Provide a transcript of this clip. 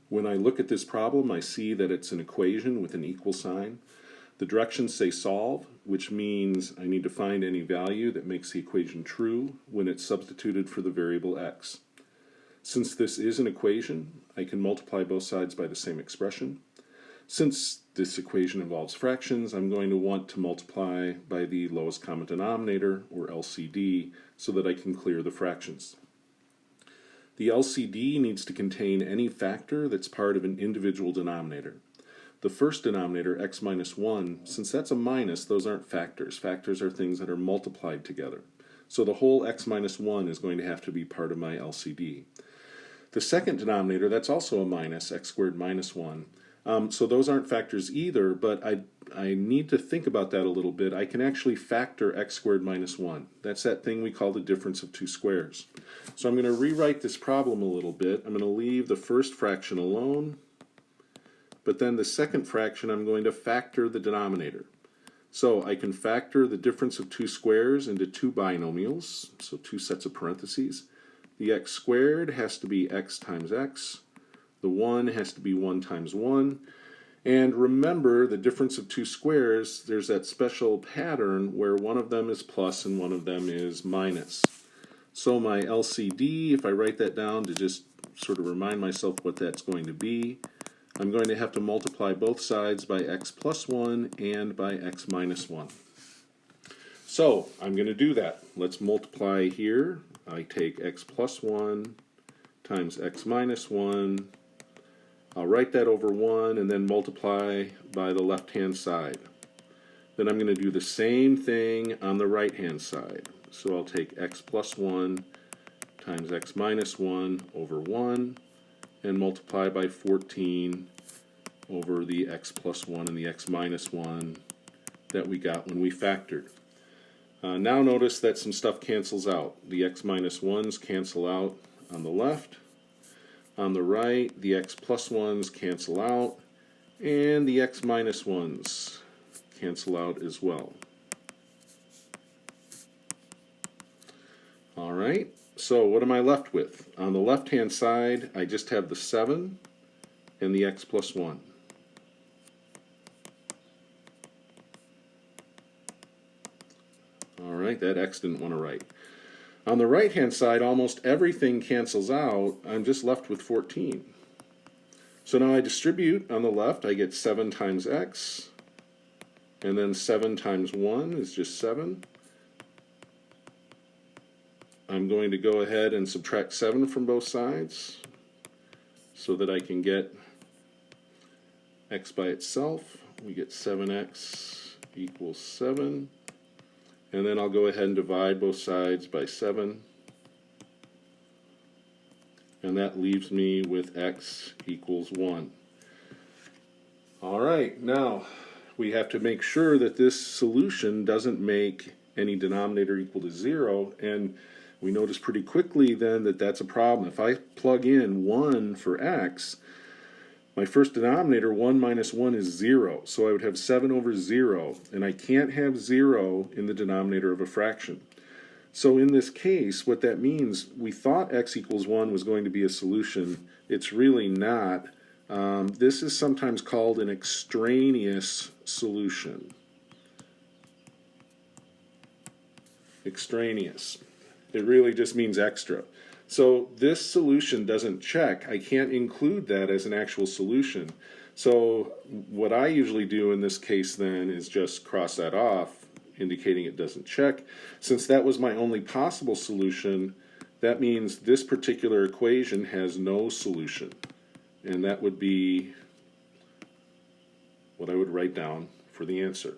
When I look at this problem, I see that it's an equation with an equal sign. The directions say solve, which means I need to find any value that makes the equation true when it's substituted for the variable x. Since this is an equation, I can multiply both sides by the same expression. Since this equation involves fractions, I'm going to want to multiply by the lowest common denominator, or LCD, so that I can clear the fractions. The LCD needs to contain any factor that's part of an individual denominator. The first denominator, x minus 1, since that's a minus, those aren't factors. Factors are things that are multiplied together. So the whole x minus 1 is going to have to be part of my LCD. The second denominator, that's also a minus, x squared minus 1. So those aren't factors either, but I need to think about that a little bit. I can actually factor x squared minus 1. That's that thing we call the difference of two squares. So I'm going to rewrite this problem a little bit. I'm going to leave the first fraction alone, but then the second fraction I'm going to factor the denominator. So I can factor the difference of two squares into two binomials, so two sets of parentheses. The x squared has to be x times x. The 1 has to be 1 times 1. And remember, the difference of two squares, there's that special pattern where one of them is plus and one of them is minus. So my LCD, if I write that down to just sort of remind myself what that's going to be, I'm going to have to multiply both sides by x plus 1 and by x minus 1. So I'm going to do that. Let's multiply here. I take x plus 1 times x minus 1. I'll write that over 1 and then multiply by the left-hand side. Then I'm going to do the same thing on the right-hand side. So I'll take x plus 1 times x minus 1 over 1 and multiply by 14 over the x plus 1 and the x minus 1 that we got when we factored. Now notice that some stuff cancels out. The x minus 1s cancel out on the left. On the right, the x plus 1s cancel out, and the x minus 1s cancel out as well. Alright, so what am I left with? On the left-hand side, I just have the 7 and the x plus 1. Alright, that x didn't want to write. On the right-hand side, almost everything cancels out. I'm just left with 14. So now I distribute on the left. I get 7 times x, and then 7 times 1 is just 7. I'm going to go ahead and subtract 7 from both sides so that I can get x by itself. We get 7x equals 7. And then I'll go ahead and divide both sides by 7. And that leaves me with x equals 1. Alright, now we have to make sure that this solution doesn't make any denominator equal to 0. And we notice pretty quickly then that that's a problem. If I plug in 1 for x, my first denominator, 1 minus 1, is 0. So I would have 7 over 0. And I can't have 0 in the denominator of a fraction. So in this case, what that means, we thought x equals 1 was going to be a solution. It's really not. This is sometimes called an extraneous solution. Extraneous. It really just means extra. So this solution doesn't check. I can't include that as an actual solution. So what I usually do in this case then is just cross that off, indicating it doesn't check. Since that was my only possible solution, that means this particular equation has no solution. And that would be what I would write down for the answer.